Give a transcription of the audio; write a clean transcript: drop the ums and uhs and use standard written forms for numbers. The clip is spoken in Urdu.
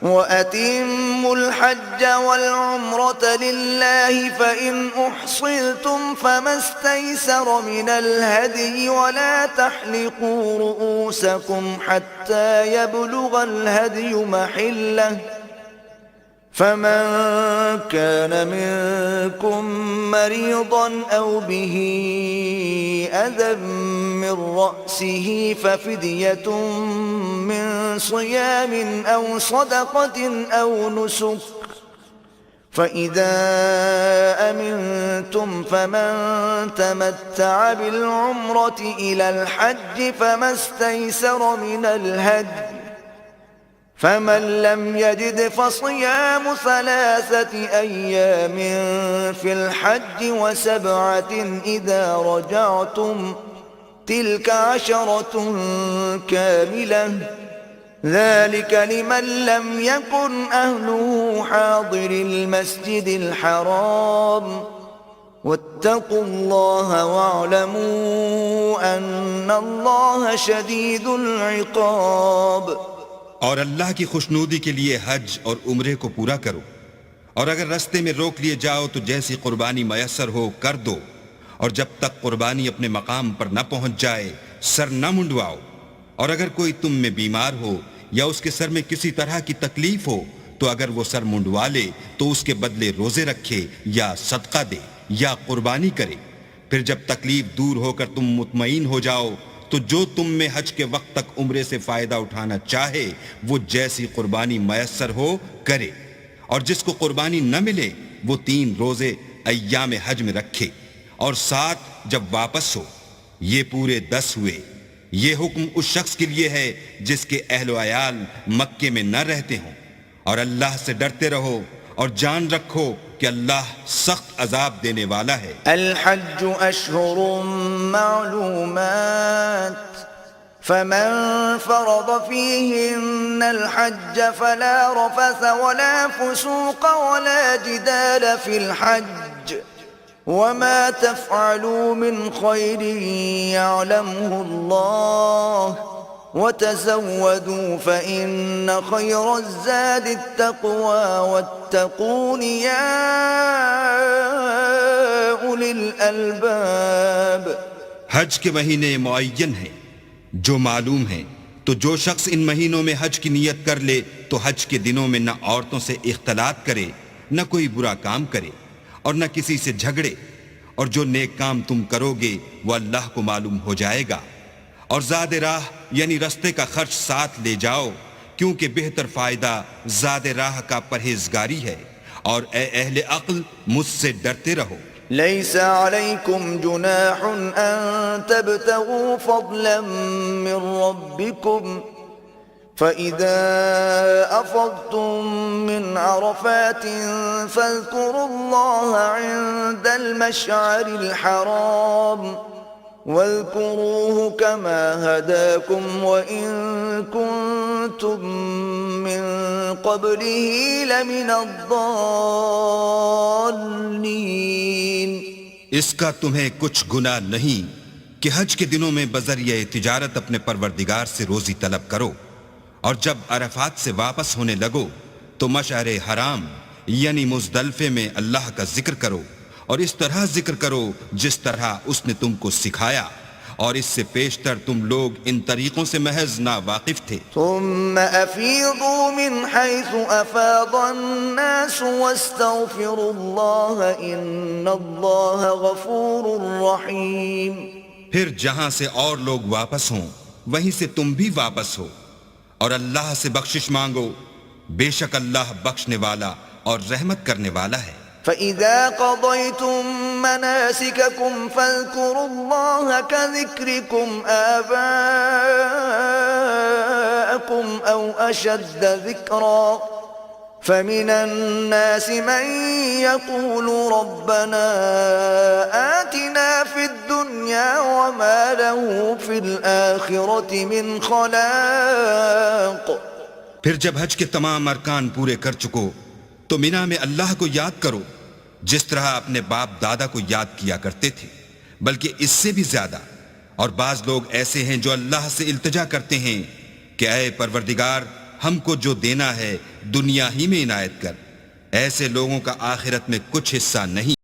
وَأَتِمُّوا الْحَجَّ وَالْعُمْرَةَ لِلَّهِ فَإِنْ أُحْصِرْتُمْ فَمَا اسْتَيْسَرَ مِنَ الْهَدْيِ وَلَا تَحْلِقُوا رُؤُوسَكُمْ حَتَّى يَبْلُغَ الْهَدْيُ مَحِلَّهُ فَمَنْ كَانَ مِنْكُمْ مَرِيضًا أَوْ بِهِ أَذًى مِّن رَّأْسِهِ فَفِدْيَةٌ مِّن صِيَامٍ أَوْ صَدَقَةٍ أَوْ نُسُكٍ فَإِذَا أَمِنْتُمْ فَمَنْ تَمَتَّعَ بِالْعُمْرَةِ إِلَى الْحَجِّ فَمَا اسْتَيْسَرَ مِنَ الْهَدْيِ فَمَنْ لَمْ يَجِدْ فَصِيَامُ 3 أَيَّامٍ فِي الْحَجِّ و7 إِذَا رَجَعْتُمْ تِلْكَ 10 كَامِلَةٌ ذَلِكَ لِمَنْ لَمْ يَكُنْ أَهْلُهُ حَاضِرِ الْمَسْجِدِ الْحَرَامِ وَاتَّقُوا اللَّهَ وَاعْلَمُوا أَنَّ اللَّهَ شَدِيدُ الْعِقَابِ۔ اور اللہ کی خوشنودی کے لیے حج اور عمرے کو پورا کرو، اور اگر رستے میں روک لیے جاؤ تو جیسی قربانی میسر ہو کر دو، اور جب تک قربانی اپنے مقام پر نہ پہنچ جائے سر نہ منڈواؤ، اور اگر کوئی تم میں بیمار ہو یا اس کے سر میں کسی طرح کی تکلیف ہو تو اگر وہ سر منڈوا لے تو اس کے بدلے روزے رکھے یا صدقہ دے یا قربانی کرے۔ پھر جب تکلیف دور ہو کر تم مطمئن ہو جاؤ تو جو تم میں حج کے وقت تک عمرے سے فائدہ اٹھانا چاہے وہ جیسی قربانی میسر ہو کرے، اور جس کو قربانی نہ ملے وہ 3 روزے ایام حج میں رکھے، اور 7 جب واپس ہو۔ یہ پورے 10 ہوئے۔ یہ حکم اس شخص کے لیے ہے جس کے اہل و عیال مکے میں نہ رہتے ہوں، اور اللہ سے ڈرتے رہو اور جان رکھو کہ اللہ سخت عذاب دینے والا ہے۔ الحج اشہر معلومات فمن فرض فيهن الحج فلا رفث ولا فسوق ولا جدال في الحج وما تفعلوا من خير يعلمه الله وتزودوا فإن خير الزاد التقوى واتقون يا أولي الألباب۔ حج کے مہینے معین ہیں جو معلوم ہیں، تو جو شخص ان مہینوں میں حج کی نیت کر لے تو حج کے دنوں میں نہ عورتوں سے اختلاط کرے، نہ کوئی برا کام کرے، اور نہ کسی سے جھگڑے، اور جو نیک کام تم کرو گے وہ اللہ کو معلوم ہو جائے گا، اور زاد راہ یعنی رستے کا خرچ ساتھ لے جاؤ، کیونکہ بہتر فائدہ زاد راہ کا پرہیزگاری ہے، اور اے اہل عقل مجھ سے ڈرتے رہو۔ ليس عليكم جناح أن تبتغوا فضلا من ربكم فإذا أفضتم من عرفات فاذكروا الله عند المشعر الحرام واذكروه كما هداكم وإن كنتم من قبله لمن الضالين۔ اس کا تمہیں کچھ گناہ نہیں کہ حج کے دنوں میں بذریعہ تجارت اپنے پروردگار سے روزی طلب کرو، اور جب عرفات سے واپس ہونے لگو تو مشعر حرام یعنی مزدلفے میں اللہ کا ذکر کرو، اور اس طرح ذکر کرو جس طرح اس نے تم کو سکھایا، اور اس سے پیشتر تم لوگ ان طریقوں سے محض نا واقف تھے۔ ثم افیضوا من حیث افاض الناس واستغفروا اللہ ان اللہ غفور رحیم۔ پھر جہاں سے اور لوگ واپس ہوں وہیں سے تم بھی واپس ہو، اور اللہ سے بخشش مانگو، بے شک اللہ بخشنے والا اور رحمت کرنے والا ہے۔ فَإِذَا قَضَيْتُم مَّنَاسِكَكُمْ فَاذْكُرُوا اللَّهَ كَذِكْرِكُمْ آبَاءَكُمْ أَوْ أَشَدَّ ذِكْرًا فَمِنَ النَّاسِ مَن يَقُولُ رَبَّنَا آتِنَا فِي الدُّنْيَا وَمَا لَهُ فِي الْآخِرَةِ مِنْ خَلَاقٍ۔ پھر جب حج کے تمام ارکان پورے کر چکو تو مینا میں اللہ کو یاد کرو جس طرح اپنے باپ دادا کو یاد کیا کرتے تھے، بلکہ اس سے بھی زیادہ۔ اور بعض لوگ ایسے ہیں جو اللہ سے التجا کرتے ہیں کہ اے پروردگار ہم کو جو دینا ہے دنیا ہی میں عنایت کر، ایسے لوگوں کا آخرت میں کچھ حصہ نہیں۔